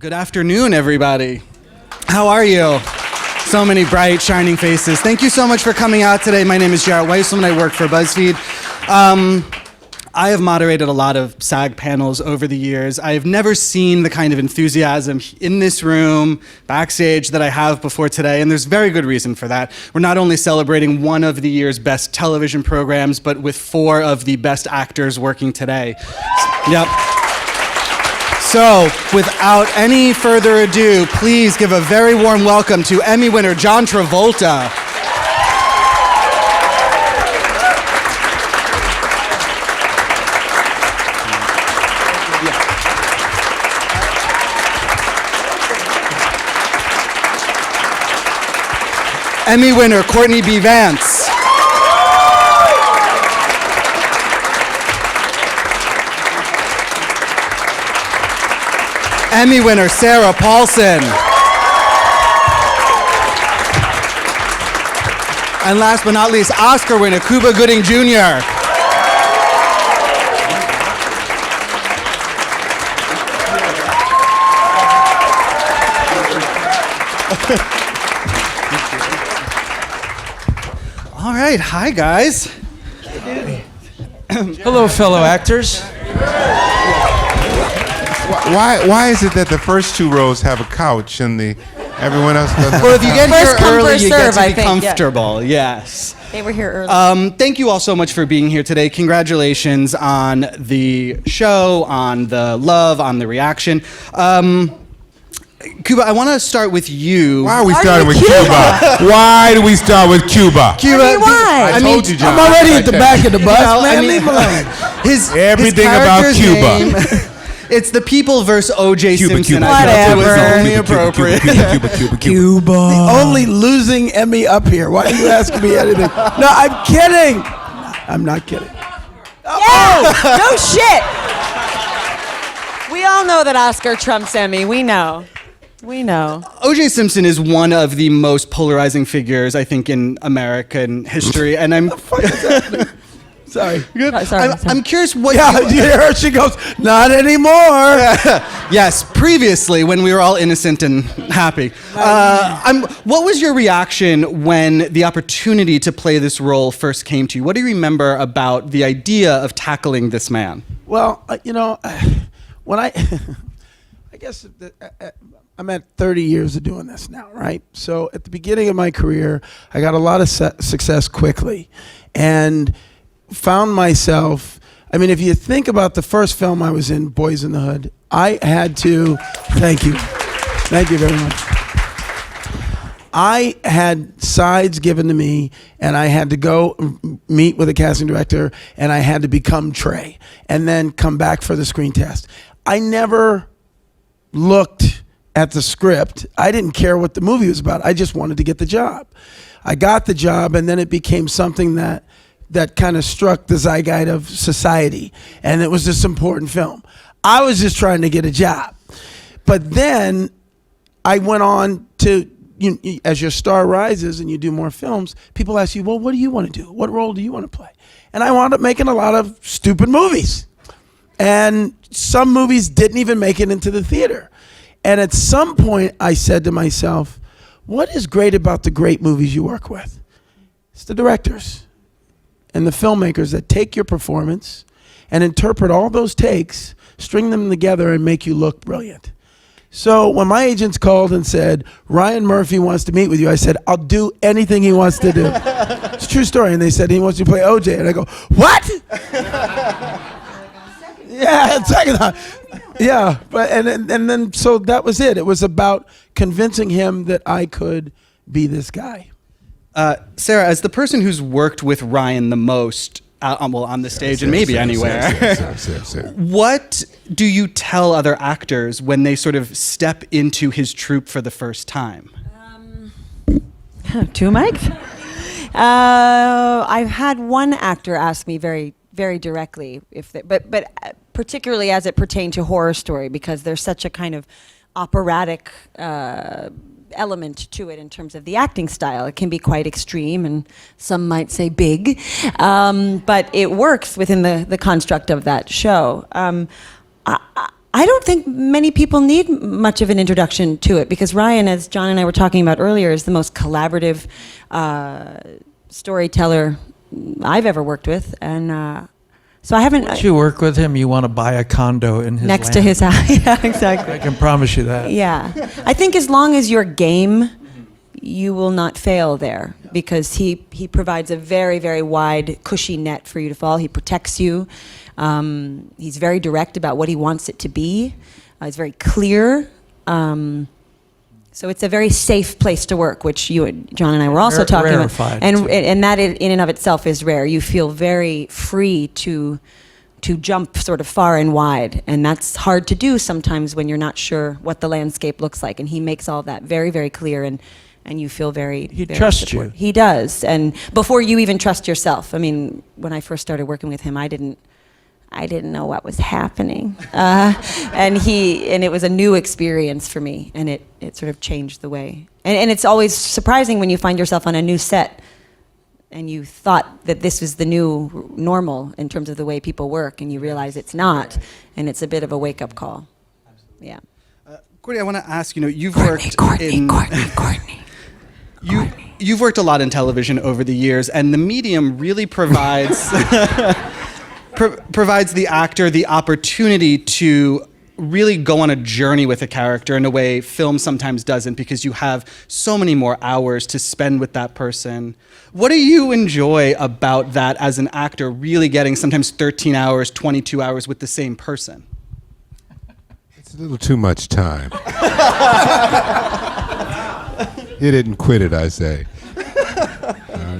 Good afternoon, everybody. How are you? So many bright, shining faces. Thank you so much for coming out today. My name is Jarett Wieselman. I work for BuzzFeed. I have moderated a lot of SAG panels over the years. I have never seen the kind of enthusiasm in this room, backstage, that I have before today, and there's very good reason for that. We're not only celebrating one of the year's best television programs, but with 4 of the best actors working today. Yep. So, without any further ado, please give a very warm welcome to Emmy winner John Travolta. Emmy winner Courtney B. Vance. Emmy winner Sarah Paulson. And last but not least, Oscar winner Cuba Gooding Jr. All right, hi guys. Hello, fellow actors. Why is it that the first 2 rows have a couch and everyone else doesn't? Well, if you get here First come, early, first you get serve, to I be think, yeah. comfortable. Yes. They were here early. Thank you all so much for being here today. Congratulations on the show, on the love, on the reaction. Cuba, I want to start with you. Why are we starting with Cuba? Why do we start with Cuba? Cuba, I mean, why? I told you, John. I'm already at the back of the bus, man. mean, Leave me alone. Everything about character's Cuba. name, it's the people versus O.J. Simpson. Cuba. I felt it was Whatever. only appropriate. Cuba. Only losing Emmy up here. Why are you asking me anything? No, I'm kidding. I'm not kidding. Yeah! No shit! We all know that Oscar trumps Emmy. We know. We know. O.J. Simpson is one of the most polarizing figures, I think, in American history, and I'm Sorry. Sorry. I'm curious what. Yeah, you hear her? She goes, not anymore. Yes, previously when we were all innocent and happy. What was your reaction when the opportunity to play this role first came to you? What do you remember about the idea of tackling this man? Well, when I guess I'm at 30 years of doing this now, right? So at the beginning of my career, I got a lot of success quickly and found myself, I mean, if you think about the first film I was in, Boys in the Hood, I had to, thank you very much. I had sides given to me and I had to go meet with a casting director and I had to become Trey and then come back for the screen test. I never looked at the script. I didn't care what the movie was about. I just wanted to get the job. I got the job and then it became something that kind of struck the zeitgeist of society. And it was this important film. I was just trying to get a job. But then I went on to, as your star rises and you do more films, people ask you, well, what do you want to do? What role do you want to play? And I wound up making a lot of stupid movies. And some movies didn't even make it into the theater. And at some point I said to myself, what is great about the great movies you work with? It's the directors and the filmmakers that take your performance and interpret all those takes, string them together and make you look brilliant. So when my agents called and said, Ryan Murphy wants to meet with you, I said, I'll do anything he wants to do. It's a true story. And they said, he wants you to play OJ. And I go, what? Yeah, second time. Yeah, but and then so that was it. It was about convincing him that I could be this guy. Sarah, as the person who's worked with Ryan the most, on the stage and maybe anywhere, what do you tell other actors when they sort of step into his troupe for the first time? 2 mics? I've had one actor ask me very, very directly, but particularly as it pertained to Horror Story, because there's such a kind of operatic element to it in terms of the acting style. It can be quite extreme and some might say big, but it works within the construct of that show. I don't think many people need much of an introduction to it because Ryan, as John and I were talking about earlier, is the most collaborative storyteller I've ever worked with, and so I haven't. Once you work with him, you want to buy a condo in his next land. to his house. Yeah, exactly. I can promise you that. Yeah, I think as long as you're game, you will not fail there because he provides a very, very wide, cushy net for you to fall. He protects you. He's very direct about what he wants it to be. He's very clear. So it's a very safe place to work, which you, John and I were also talking Rarefied, about. too. And that in and of itself is rare. You feel very free to jump sort of far and wide. And that's hard to do sometimes when you're not sure what the landscape looks like. And he makes all of that very, very clear, and you feel very He very trusts support. you. He does. And before you even trust yourself. I mean, when I first started working with him, I didn't know what was happening, and it was a new experience for me, and it sort of changed the way. And it's always surprising when you find yourself on a new set, and you thought that this was the new normal in terms of the way people work, and you realize it's not, and it's a bit of a wake-up call. Yeah. Courtney, I want to ask, you've worked Courtney. You've worked a lot in television over the years, and the medium really provides provides the actor the opportunity to really go on a journey with a character in a way film sometimes doesn't, because you have so many more hours to spend with that person. What do you enjoy about that as an actor, really getting sometimes 13 hours, 22 hours with the same person? It's a little too much time. It didn't quit it, I say.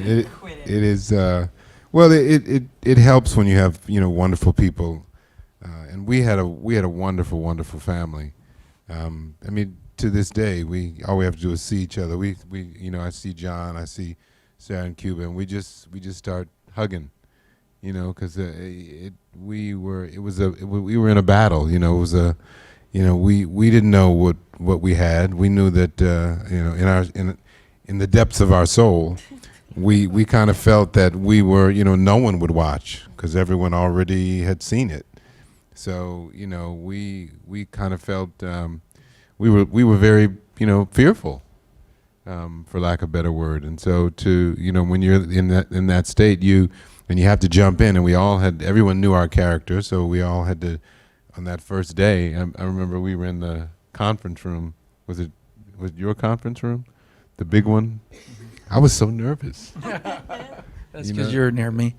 It is. Well, it helps when you have wonderful people, and we had a wonderful family. I mean, to this day, all we have to do is see each other. We I see John, I see Sarah and Cuba, and we just start hugging, because we were in a battle. It was we didn't know what we had. We knew that in the depths of our soul. We kind of felt that we were, no one would watch because everyone already had seen it. So, we kind of felt we were very, fearful, for lack of a better word. And so when you're in that state, you have to jump in, and everyone knew our character, so we all had to. On that first day, I remember we were in the conference room. Was it your conference room, the big one? I was so nervous. That's because you're near me.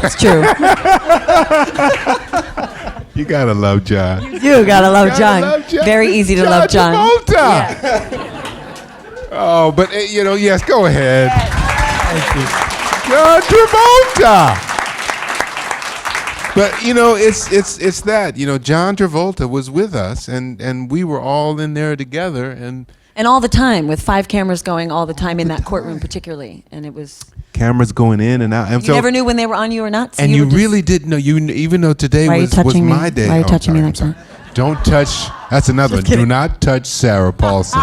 It's true. You gotta love John. You gotta love John. Very easy to love John. Travolta. Yeah. Oh, but yes, go ahead. Thank you. John Travolta. But it's that John Travolta was with us, and we were all in there together, and all the time, with 5 cameras going all the time in that courtroom particularly, and it was. cameras going in and out, and You never knew when they were on you or not. So and you were just- really didn't know. Even though today Why are you was touching me? my day. Why are you Oh, touching me sorry, like I'm that? sorry. Don't touch. That's another one. Just kidding. Do not touch Sarah Paulson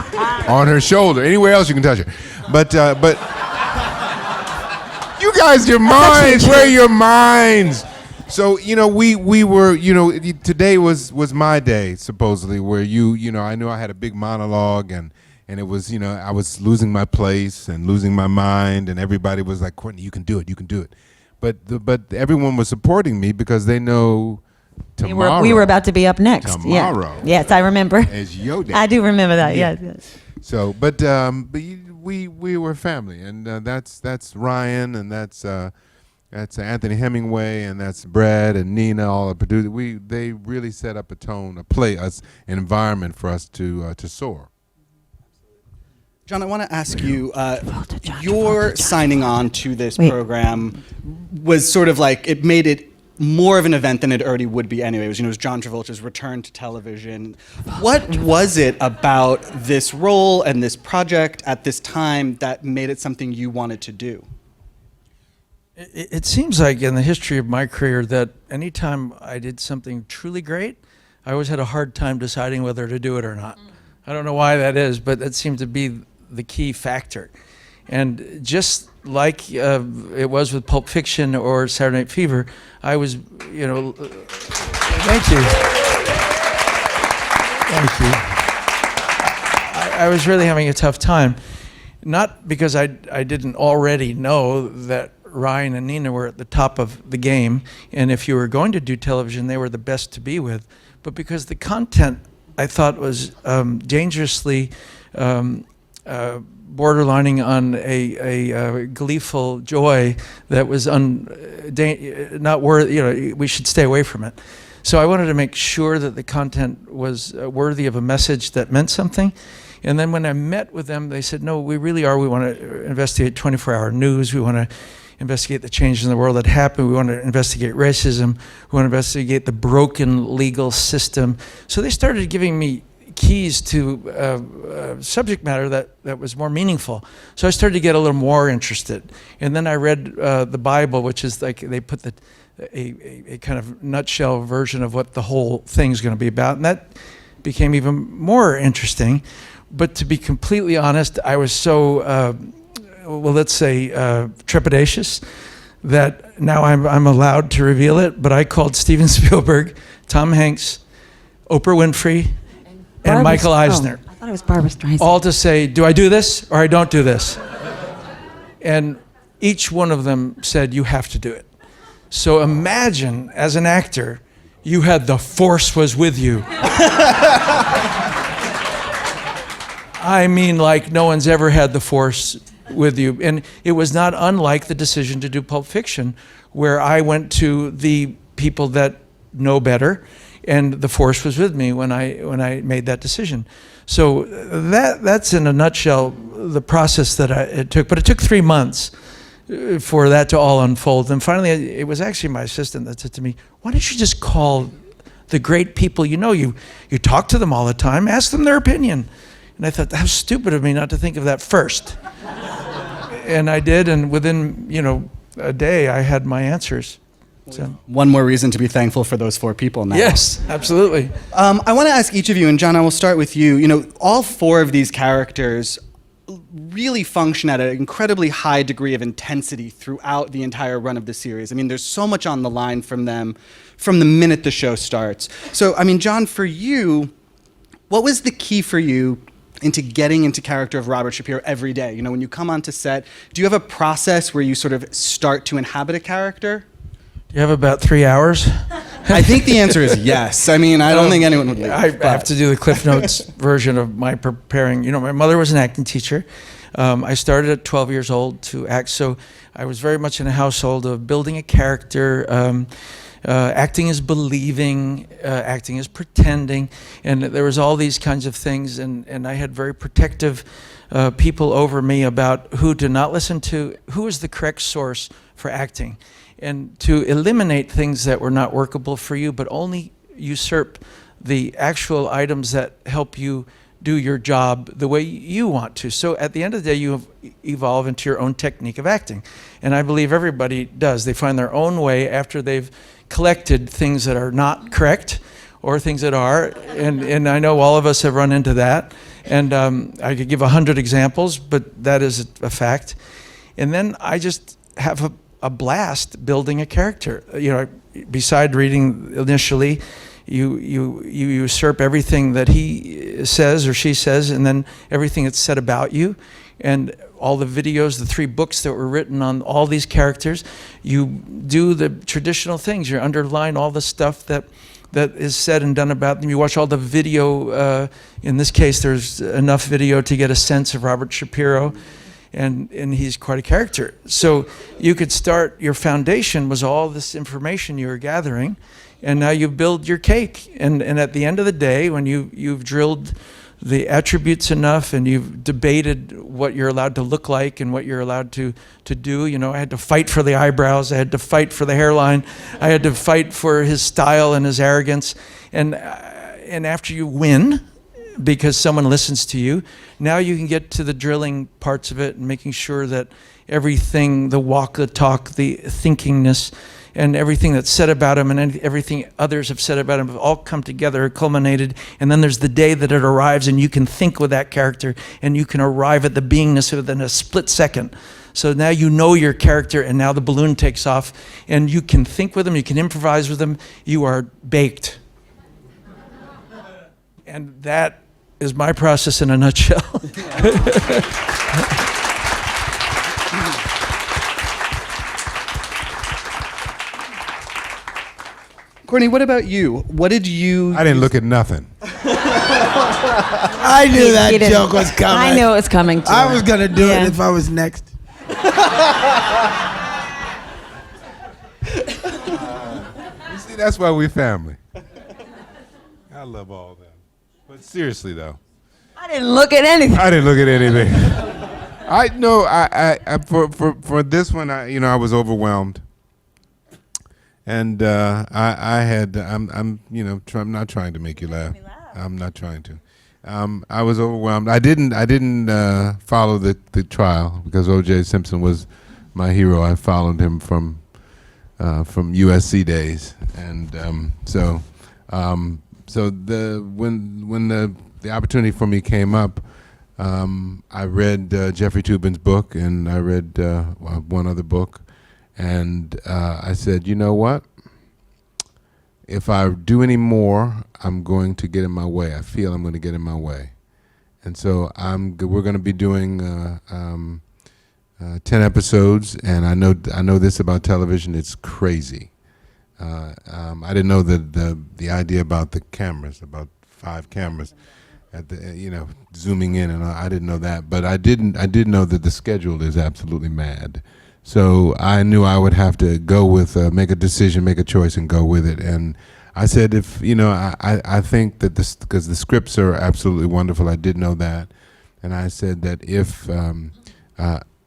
on her shoulder. Anywhere else you can touch her, but you guys, your minds. Where are your minds? So we were today was my day supposedly, where I knew I had a big monologue, and it was I was losing my place and losing my mind, and everybody was like, Courtney, you can do it, but everyone was supporting me because they know tomorrow we were about to be up next. Tomorrow. Yeah. Yes, I remember. is your day. I do remember that. Yeah. Yes. So, but we were family, and that's Ryan, and that's Anthony Hemingway, and that's Brad and Nina, all the producers. They really set up a tone, an environment for us to soar. John, I want to ask you, your signing on to this program was sort of like, it made it more of an event than it already would be anyway. It was John Travolta's return to television. What was it about this role and this project at this time that made it something you wanted to do? It seems like in the history of my career that anytime I did something truly great, I always had a hard time deciding whether to do it or not. I don't know why that is, but that seemed to be the key factor. And just like it was with Pulp Fiction or Saturday Night Fever, I was, thank you. Thank you. I was really having a tough time. Not because I didn't already know that Ryan and Nina were at the top of the game, and if you were going to do television, they were the best to be with, but because the content I thought was dangerously borderlining on a gleeful joy that was not worth, we should stay away from it. So I wanted to make sure that the content was worthy of a message that meant something. And then when I met with them, they said, no, we really are. We want to investigate 24-hour news. We want to investigate the changes in the world that happened. We want to investigate racism. We want to investigate the broken legal system. So they started giving me keys to subject matter that was more meaningful. So I started to get a little more interested. And then I read the Bible, which is like they put a kind of nutshell version of what the whole thing's going to be about. And that became even more interesting. But to be completely honest, I was so, let's say, trepidatious that now I'm allowed to reveal it. But I called Steven Spielberg, Tom Hanks, Oprah Winfrey, and Michael Eisner. I thought it was Barbra Streisand. All to say, do I do this or I don't do this? And each one of them said, you have to do it. So imagine, as an actor, you had the force was with you. I mean, like no one's ever had the force with you. And it was not unlike the decision to do Pulp Fiction, where I went to the people that know better, and the force was with me when I made that decision. So that's in a nutshell the process that it took. But it took 3 months for that to all unfold. And finally, it was actually my assistant that said to me, why don't you just call the great people you know? You talk to them all the time, ask them their opinion. And I thought, how stupid of me not to think of that first. And I did, and within a day, I had my answers. So. One more reason to be thankful for those 4 people now. Yes, absolutely. I want to ask each of you, and John, I will start with you. All 4 of these characters really function at an incredibly high degree of intensity throughout the entire run of the series. I mean, there's so much on the line from them from the minute the show starts. So, I mean, John, for you, what was the key for you into getting into character of Robert Shapiro every day? When you come onto set, do you have a process where you sort of start to inhabit a character? Do you have about 3 hours? I think the answer is yes. I mean, I don't think anyone would leave. I have to do the Cliff Notes version of my preparing. My mother was an acting teacher. I started at 12 years old to act, so I was very much in a household of building a character. Acting is believing, acting is pretending, and there was all these kinds of things, and I had very protective people over me about who to not listen to, who is the correct source for acting, and to eliminate things that were not workable for you, but only usurp the actual items that help you do your job the way you want to. So at the end of the day, you evolve into your own technique of acting, and I believe everybody does. They find their own way after they've collected things that are not correct or things that are, and I know all of us have run into that, and I could give 100 examples, but that is a fact. And then I just have a blast building a character. Beside reading initially, you usurp everything that he says or she says, and then everything that's said about you, and all the videos, the 3 books that were written on all these characters. You do the traditional things. You underline all the stuff that is said and done about them. You watch all the video. In this case, there's enough video to get a sense of Robert Shapiro, and he's quite a character. So you could start, your foundation was all this information you were gathering, and now you build your cake. And at the end of the day, when you've drilled the attributes enough, and you've debated what you're allowed to look like and what you're allowed to do. I had to fight for the eyebrows. I had to fight for the hairline. I had to fight for his style and his arrogance. And after you win, because someone listens to you, now you can get to the drilling parts of it and making sure that everything, the walk, the talk, the thinkingness, and everything that's said about him and everything others have said about him have all come together, culminated, and then there's the day that it arrives, and you can think with that character, and you can arrive at the beingness within a split second. So now you know your character, and now the balloon takes off, and you can think with them, you can improvise with them. You are baked. And that is my process in a nutshell. Courtney, what about you? What did you? I didn't look at nothing. I knew that He didn't. joke was coming. I knew it was coming too. I was gonna do Yeah. it if I was next. You see, that's why we're family. I love all that. But seriously, though, I didn't look at anything. I didn't look at anything. I know. For this one, I was overwhelmed, and I'm not trying to make you laugh. I'm not trying to. I was overwhelmed. I didn't follow the trial because O.J. Simpson was my hero. I followed him from USC days, and when the opportunity for me came up, I read Jeffrey Toobin's book, and I read one other book, and I said, you know what? If I do any more, I'm going to get in my way. I feel I'm going to get in my way, and so we're going to be doing 10 episodes, and I know this about television. It's crazy. I didn't know the idea about the cameras, about 5 cameras, at the zooming in, and I didn't know that. But I did know that the schedule is absolutely mad. So I knew I would have to go with make a decision, make a choice, and go with it. And I said, I think that because the scripts are absolutely wonderful. I did know that, and I said that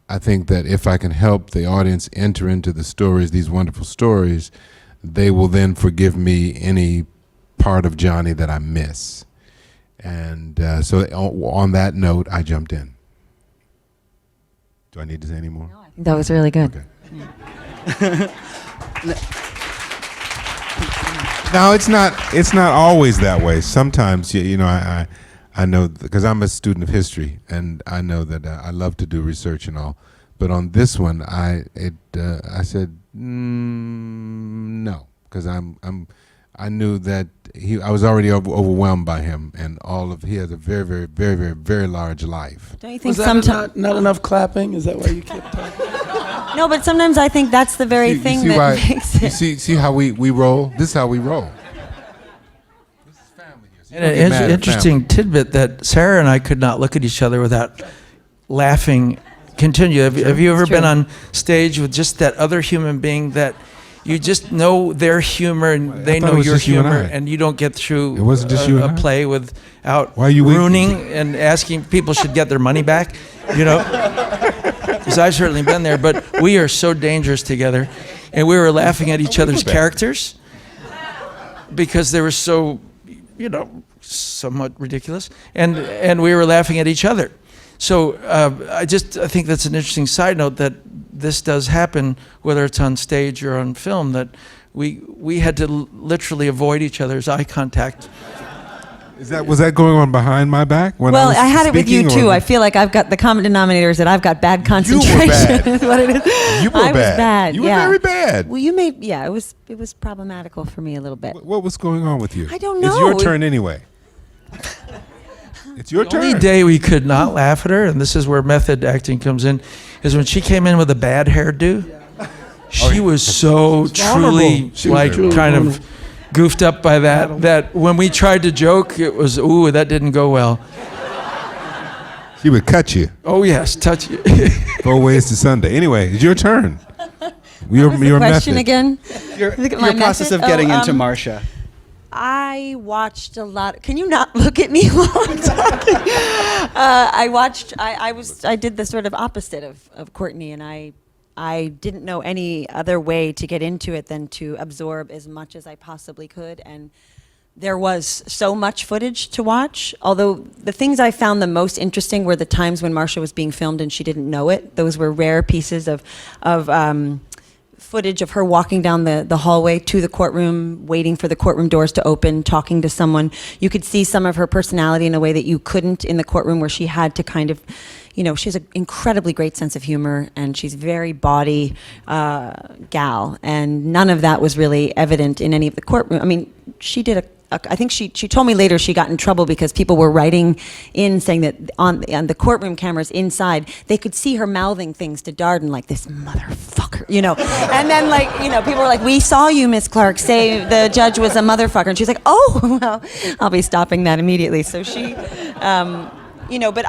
I think that if I can help the audience enter into the stories, these wonderful stories, they will then forgive me any part of Johnny that I miss. And so on that note, I jumped in. Do I need to say any more? No, I think that was really good. Okay. No, it's not always that way. Sometimes, I know, because I'm a student of history, and I know that I love to do research and all. But on this one, I said no, because I knew that I was already overwhelmed by him, and he has a very, very, very, very, very large life. Don't you think Was that sometimes? not enough clapping? Is that why you kept talking? No, but sometimes I think that's the very thing that makes it. See how we roll? This is how we roll. This is family here. So you And don't get mad an at interesting family. tidbit that Sarah and I could not look at each other without laughing. Continue. Have you ever been on stage with just that other human being that you just know their humor and they thought it know was your just you and humor, I. and you don't get through It wasn't just you and a I. play without Why are you ruining winking? and asking people should get their money back, Because I've certainly been there, but we are so dangerous together. And we were laughing at each other's characters because they were so, somewhat ridiculous. And we were laughing at each other. So I think that's an interesting side note that this does happen, whether it's on stage or on film, that we had to literally avoid each other's eye contact. Was that going on behind my back? When Well, was I had it with you speaking, too. or- I feel like I've got the common denominators that I've got bad concentration. bad. Is what it is. You were I was bad. bad. You were yeah. very bad. Well, you may. Yeah, it was problematical for me a little bit. What was going on with you? I don't It's know. your turn anyway. It's your The turn. only day we could not laugh at her, and this is where method acting comes in, is when she came in with a bad hairdo. She was so truly, She was like, truly kind vulnerable. of goofed up by that when we tried to joke, it was, ooh, that didn't go well. She would cut you Oh, yes, touch you. 4 ways to Sunday. Anyway, it's your turn. Your What was the question method. again? Your Look at my process method? of getting Oh, into Marcia. I watched a lot. Can you not look at me while I'm talking? I did the sort of opposite of Courtney, and I didn't know any other way to get into it than to absorb as much as I possibly could. And there was so much footage to watch. Although the things I found the most interesting were the times when Marcia was being filmed and she didn't know it. Those were rare pieces of footage of her walking down the hallway to the courtroom, waiting for the courtroom doors to open, talking to someone. You could see some of her personality in a way that you couldn't in the courtroom, where she had to kind of, you know, she has an incredibly great sense of humor, and she's very body gal, and none of that was really evident in any of the courtroom. I mean, she did I think she told me later she got in trouble because people were writing in saying that on the courtroom cameras inside, they could see her mouthing things to Darden like, this motherfucker, you know. And then, like, you know, people were like, we saw you, Miss Clark, say the judge was a motherfucker. And she's like, oh, well, I'll be stopping that immediately. So she, you know, but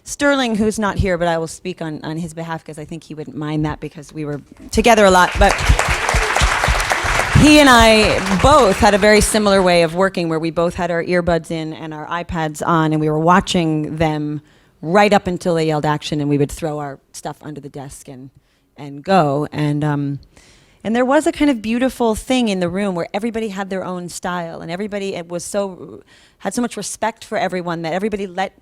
Sterling, who's not here, but I will speak on his behalf because I think he wouldn't mind that because we were together a lot. But he and I both had a very similar way of working where we both had our earbuds in and our iPads on, and we were watching them right up until they yelled action, and we would throw our stuff under the desk and go. And there was a kind of beautiful thing in the room where everybody had their own style, and everybody had so much respect for everyone that everybody let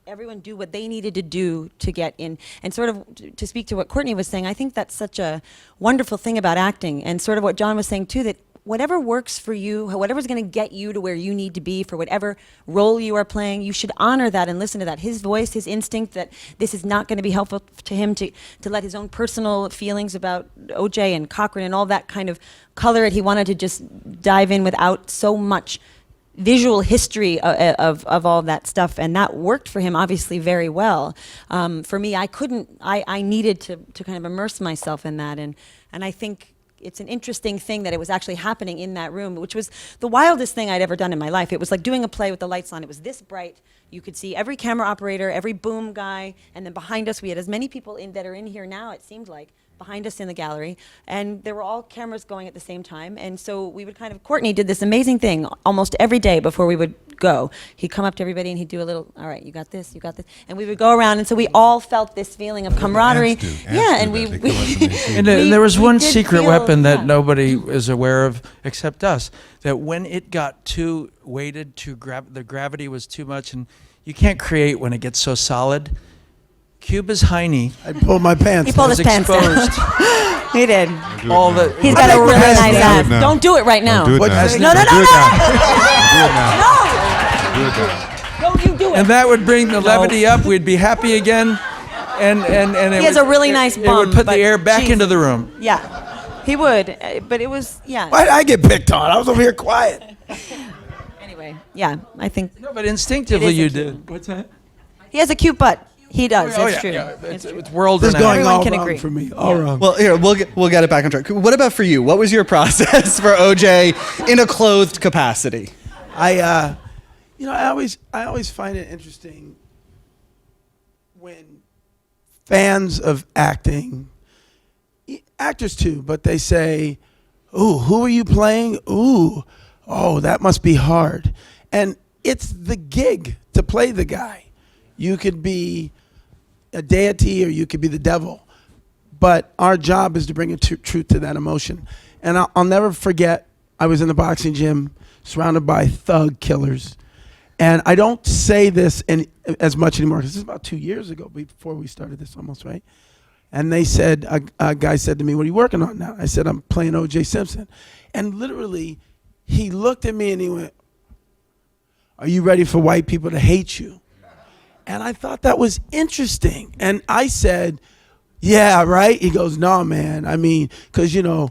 everyone do what they needed to do to get in. And sort of to speak to what Courtney was saying, I think that's such a wonderful thing about acting, and sort of what John was saying too, that whatever works for you, whatever's going to get you to where you need to be for whatever role you are playing, you should honor that and listen to that. His voice, his instinct that this is not going to be helpful to him to let his own personal feelings about OJ and Cochran and all that kind of color it. He wanted to just dive in without so much visual history of all that stuff, and that worked for him obviously very well. For me, I needed to kind of immerse myself in that, and I think it's an interesting thing that it was actually happening in that room, which was the wildest thing I'd ever done in my life. It was like doing a play with the lights on. It was this bright. You could see every camera operator, every boom guy, and then behind us we had as many people that are in here now, it seemed like, behind us in the gallery, and there were all cameras going at the same time, and so we would kind of, Courtney did this amazing thing almost every day before we would go. He'd come up to everybody and he'd do a little, all right, you got this, and we would go around, and so we all felt this feeling of camaraderie. And there was one did secret feel- weapon that yeah. nobody is aware of except us, that when it got too weighted, the gravity was too much, and you can't create when it gets so solid. Cuba's hiney I pulled my pants He pulled was his pants down. exposed. He did. All the He's got a really pants nice down. ass. now. Don't do it right now. Do it What now. does it- No, no, Do no, it no! now. Do it now. Don't you do it. and that would bring the levity up. We'd be happy again, and He has a really nice It bum, would put the but air back geez. into the room. Yeah, he would. But it was, yeah. Why did I get picked on? I was over here quiet. Anyway, yeah, I think No, but instinctively It is a you cute did. What's that? he has a cute butt. He does. Oh, it's yeah, true. yeah. It's true. It's world This is renowned. going Everyone all can wrong agree. for me. All wrong. Well, here we'll get it back on track. What about for you? What was your process for OJ in a clothed capacity? I always find it interesting when fans of acting, actors too, but they say, "Ooh, who are you playing? Ooh, oh, that must be hard." And it's the gig to play the guy. You could be a deity or you could be the devil, but our job is to bring a truth to that emotion. And I'll never forget, I was in the boxing gym surrounded by thug killers. And I don't say this as much anymore, because this is about 2 years ago, before we started this almost, right? And they said, a guy said to me, "What are you working on now?" I said, "I'm playing O.J. Simpson." And literally, he looked at me and he went, "Are you ready for white people to hate you?" And I thought that was interesting. And I said, "Yeah, right?" He goes, "No, man. I mean, because, you know,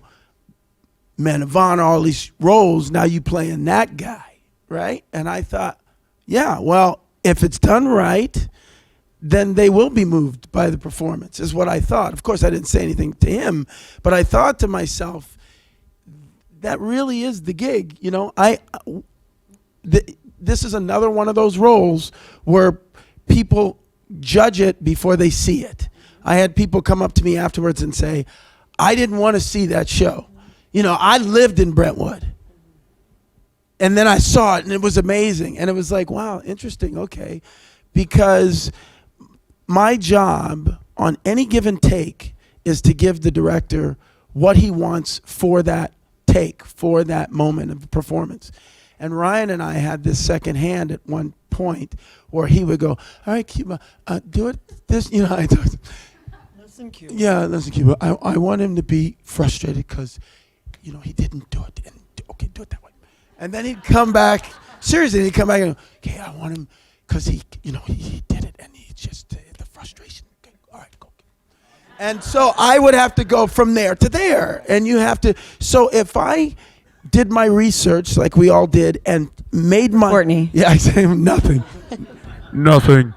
Men of Honor, all these roles, now you playing that guy, right?" And I thought, yeah, well, if it's done right, then they will be moved by the performance, is what I thought. Of course, I didn't say anything to him, but I thought to myself, that really is the gig. You know, this is another one of those roles where people judge it before they see it. I had people come up to me afterwards and say, "I didn't want to see that show. You know, I lived in Brentwood. And then I saw it and it was amazing." And it was like, wow, interesting, okay. Because my job on any given take is to give the director what he wants for that take, for that moment of performance. And Ryan and I had this second hand at one point where he would go, "All right, Cuba, do it this," you know, I thought, Listen, Cuba. "Yeah, listen, Cuba, I want him to be frustrated because, you know, he didn't do it. And okay, do it that way." And then he'd come back, seriously, he'd come back and go, "Okay, I want him because he, you know, he did it and he it's just the frustration. Okay, all right, go. And so I would have to go from there to there. And you have to, so if I did my research like we all did and made my... Courtney. Yeah, I say nothing. Nothing.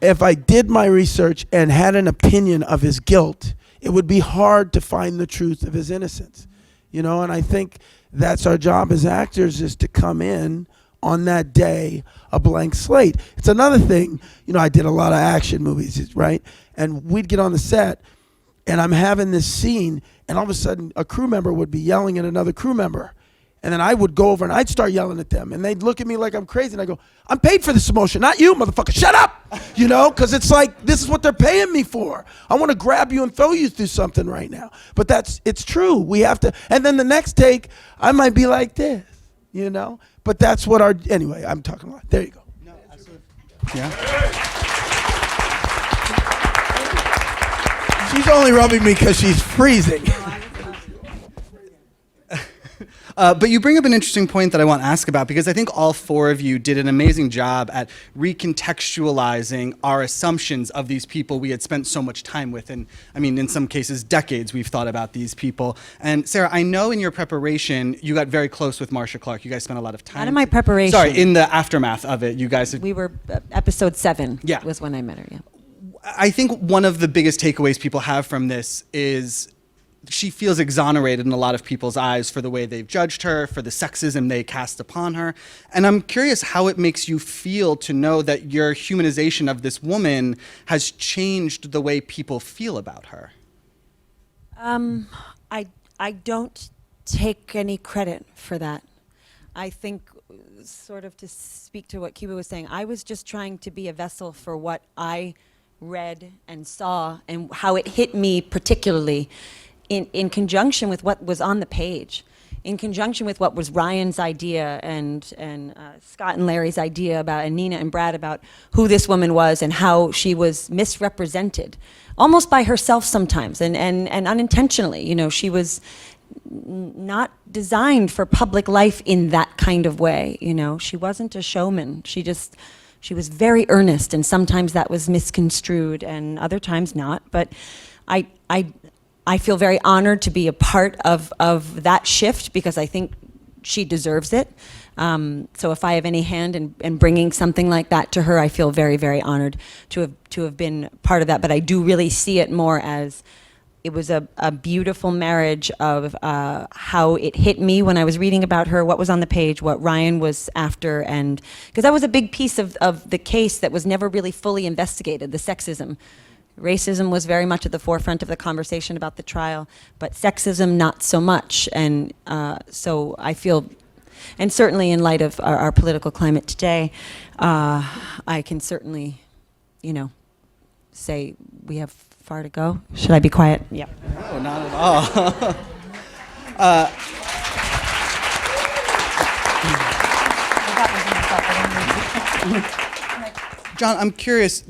If I did my research and had an opinion of his guilt, it would be hard to find the truth of his innocence. You know, and I think that's our job as actors, is to come in on that day a blank slate. It's another thing, you know, I did a lot of action movies, right? And we'd get on the set and I'm having this scene and all of a sudden a crew member would be yelling at another crew member. And then I would go over and I'd start yelling at them and they'd look at me like I'm crazy and I go, I'm paid for this emotion, not you, motherfucker, shut up! You know, because it's like, this is what they're paying me for. I want to grab you and throw you through something right now. But it's true, we have to, and then the next take, I might be like this, you know? But that's what anyway, I'm talking a lot. There you go. No, absolutely. Yeah. She's only rubbing me because she's freezing. But you bring up an interesting point that I want to ask about, because I think all four of you did an amazing job at recontextualizing our assumptions of these people we had spent so much time with. And I mean, in some cases, decades we've thought about these people. And Sarah, I know in your preparation, you got very close with Marcia Clark. You guys spent a lot of time. Not in my preparation. Sorry, in the aftermath of it, you guys. We were, episode 7 Yeah. was when I met her, yeah. I think one of the biggest takeaways people have from this is she feels exonerated in a lot of people's eyes for the way they've judged her, for the sexism they cast upon her. And I'm curious how it makes you feel to know that your humanization of this woman has changed the way people feel about her. I don't take any credit for that. I think, sort of to speak to what Cuba was saying, I was just trying to be a vessel for what I read and saw and how it hit me particularly in conjunction with what was on the page, in conjunction with what was Ryan's idea and Scott and Larry's idea about, and Nina and Brad, about who this woman was and how she was misrepresented, almost by herself sometimes, and unintentionally. You know, she was not designed for public life in that kind of way. You know, she wasn't a showman. She was very earnest, and sometimes that was misconstrued and other times not. But I feel very honored to be a part of that shift, because I think she deserves it. So if I have any hand in bringing something like that to her, I feel very, very honored to have been part of that. But I do really see it more as it was a beautiful marriage of how it hit me when I was reading about her, what was on the page, what Ryan was after, and because that was a big piece of the case that was never really fully investigated, the sexism. Racism was very much at the forefront of the conversation about the trial, but sexism not so much. And so I feel, and certainly in light of our political climate today, I can certainly, you know, say we have far to go. Should I be quiet? Yeah. No, not at all. John, I'm curious,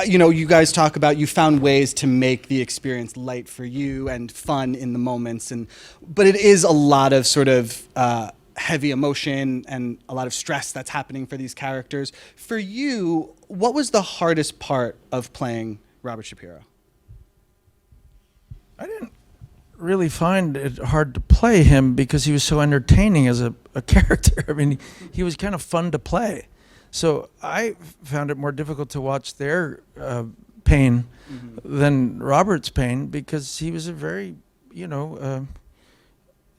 you know, you guys talk about you found ways to make the experience light for you and fun in the moments, but it is a lot of sort of heavy emotion and a lot of stress that's happening for these characters. For you, what was the hardest part of playing Robert Shapiro? I didn't really find it hard to play him because he was so entertaining as a character. I mean, he was kind of fun to play. So I found it more difficult to watch their pain than Robert's pain, because he was a very, you know,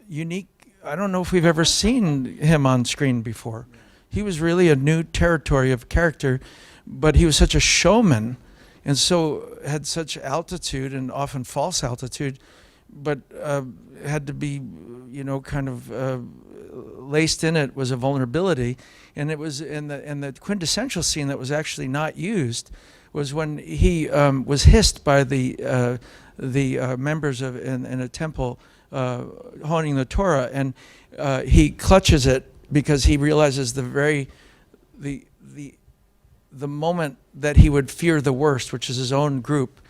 unique. I don't know if we've ever seen him on screen before. He was really a new territory of character, but he was such a showman, and so had such altitude, and often false altitude, but had to be, you know, kind of laced in it was a vulnerability. And it was in the quintessential scene that was actually not used was when he was hissed by the members of in a temple honing the Torah, and he clutches it because he realizes the moment that he would fear the worst, which is his own group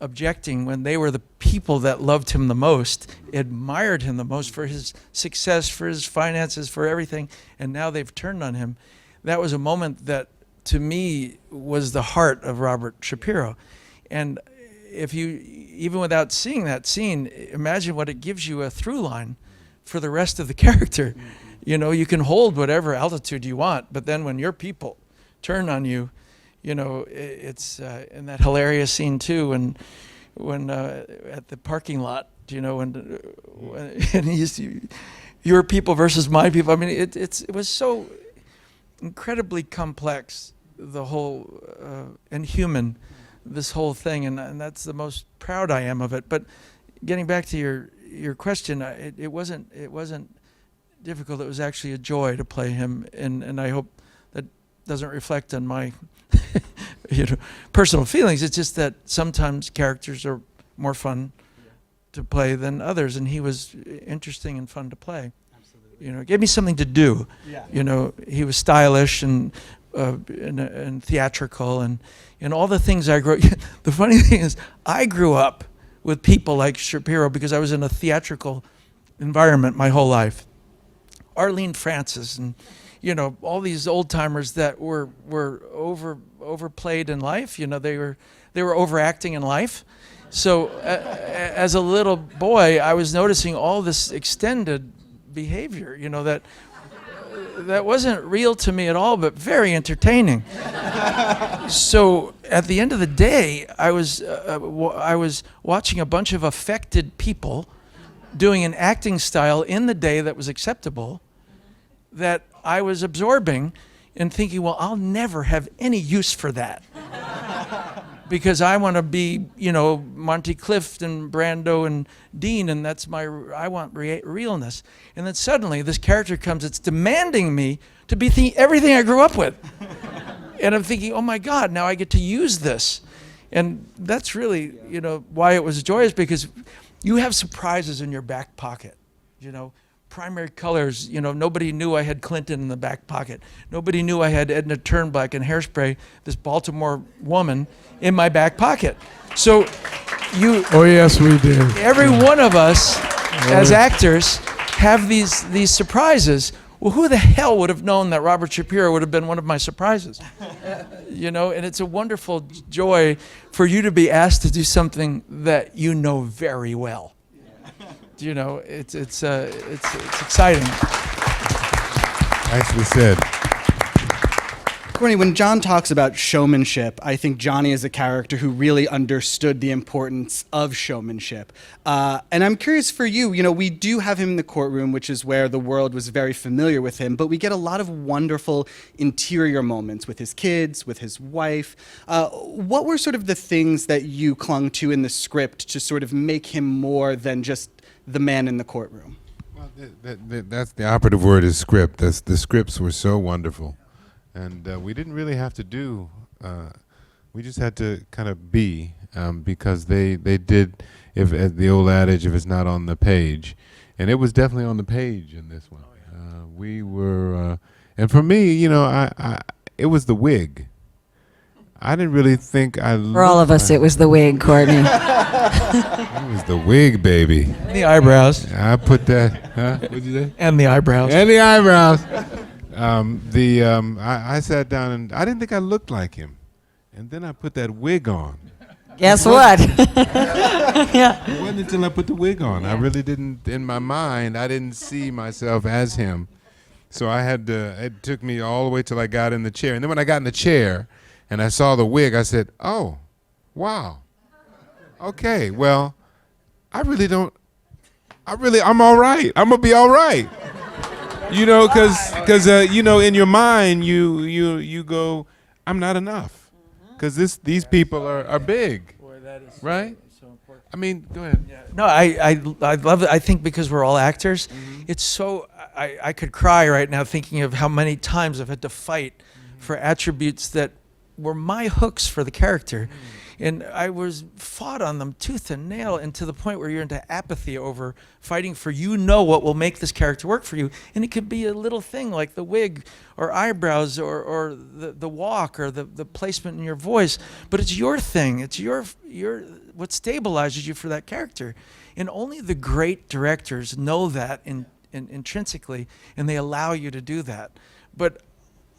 objecting when they were the people that loved him the most, admired him the most for his success, for his finances, for everything, and now they've turned on him. That was a moment that to me, was the heart of Robert Shapiro. And if you, even without seeing that scene, imagine what it gives you a through line for the rest of the character. You know, you can hold whatever altitude you want, but then when your people turn on you, you know, it's in that hilarious scene too, when at the parking lot, you know, when and he's your people versus my people. I mean, it was so incredibly complex, the whole and human, this whole thing, and that's the most proud I am of it. But getting back to your question, it wasn't difficult. It was actually a joy to play him, and I hope that doesn't reflect on my personal feelings. It's just that sometimes characters are more fun to play than others, and he was interesting and fun to play. Absolutely. You know, it gave me something to do. Yeah. You know, he was stylish and theatrical and all the things I grew. The funny thing is, I grew up with people like Shapiro because I was in a theatrical environment my whole life. Arlene Francis and, you know, all these old timers that were overplayed in life. You know, they were overacting in life. So as a little boy, I was noticing all this extended behavior, you know, that wasn't real to me at all, but very entertaining. So at the end of the day, I was watching a bunch of affected people doing an acting style in the day that was acceptable, that I was absorbing and thinking, well, I'll never have any use for that. Because I want to be, you know, Monty Clift and Brando and Dean, and I want realness. And then suddenly this character comes, it's demanding me to be everything I grew up with. And I'm thinking, oh my God, now I get to use this. And that's really, you know, why it was joyous, because you have surprises in your back pocket, you know. Primary colors, you know, nobody knew I had Clinton in the back pocket. Nobody knew I had Edna Turnbuck and Hairspray, this Baltimore woman, in my back pocket. So Oh yes, we did. Every one of us as actors have these surprises. Well, who the hell would have known that Robert Shapiro would have been one of my surprises? You know, and it's a wonderful joy for you to be asked to do something that you know very well. You know, it's exciting. Nicely said. Courtney, when John talks about showmanship, I think Johnny is a character who really understood the importance of showmanship. And I'm curious for you, you know, we do have him in the courtroom, which is where the world was very familiar with him, but we get a lot of wonderful interior moments with his kids, with his wife. What were sort of the things that you clung to in the script to sort of make him more than just the man in the courtroom? Well, that's the operative word, is script. The scripts were so wonderful. And we didn't really have to do, we just had to kind of be, because they did, if the old adage, if it's not on the page. And it was definitely on the page in this one. We were, and for me, you know, it was the wig. I didn't really think For all of us, it was the wig, Courtney. It was the wig, baby. The eyebrows. I put that, what'd you say? And the eyebrows. And the eyebrows. I sat down and I didn't think I looked like him. And then I put that wig on. Guess what? Yeah. It wasn't until I put the wig on. I really didn't, in my mind, I didn't see myself as him. So I had to, it took me all the way till I got in the chair. And then when I got in the chair and I saw the wig, I said, oh, wow. Okay, well, I'm all right. I'm gonna be all right. You know, because you know, in your mind, you go, I'm not enough, because these people are big, right? So important. I mean, go ahead. Yeah. No, I love it. I think because we're all actors, it's so I could cry right now thinking of how many times I've had to fight for attributes that were my hooks for the character. And I was fought on them tooth and nail, and to the point where you're into apathy over fighting for, you know, what will make this character work for you. And it could be a little thing like the wig or eyebrows or the walk or the placement in your voice. But it's your thing. It's your what stabilizes you for that character. And only the great directors know that intrinsically, and they allow you to do that. But